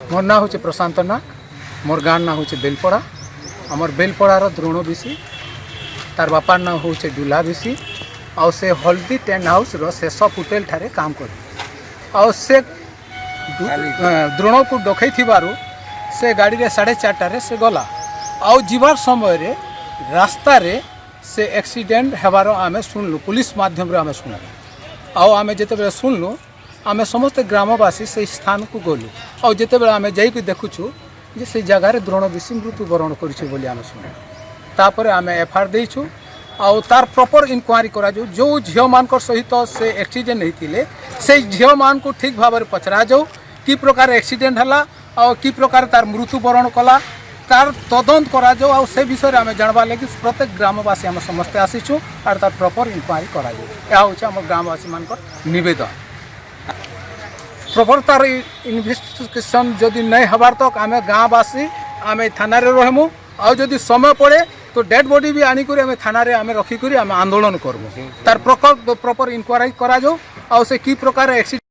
मोर ना हूँ प्रशांत नाग। मोर गाँव ना हूँ बेलपड़ा। आमर बेलपड़ार द्रोण बेसी तार बापार ना हूँ डुला बेसी आउ से हल्दी टेंट हाउस शेष होटेल ठारे काम कर से द्रोण को डकई से गाड़ी रे 4:30 से गला आउ जीवार समय रे रास्ता रे से एक्सीडेंट हेबार आमे सुनलु। पुलिस माध्यम रे आमे सुनलु आउ आमे जेते सुनलु आमे समस्त ग्रामवासी से स्थान को गलु आउ जेते आमे जाइक देखुछु जे से जगह रे द्रोण बेसी मृत्युवरण करिछु बोली आमे सुनलु। तापर आमे एफआईआर देइछु आउ तार प्रॉपर इंक्वायरी करा जो झियो मान सहित से एक्सीडेंट होइतिले से झियो मान को ठीक भाव में पचरा जाऊ कि प्रकार एक्सीडेंट हला और कि प्रकार तार मृत्युवरण कला तार तदंत करा जाऊ आउ से विषय रे आमे जानबा लगी प्रत्येक ग्रामवासी आमे समस्त आसीछु और तार प्रॉपर इंक्वायरी करा जाऊ। या होछ हम ग्रामवासी मानकर निवेदन। प्रॉपर तार इन्वेस्टिगेशन जदि नहीं हबार तक आमे गाँववासी आमे थाना रे रहमु आउ जदि समय पड़े तो डेड बॉडी भी आनी करी आमे थाना रे आमे रखी करी आमे आंदोलन करबो। तार प्रॉपर इंक्वायरी करा जाऊ आउ से की प्रकार एक्सीडेंट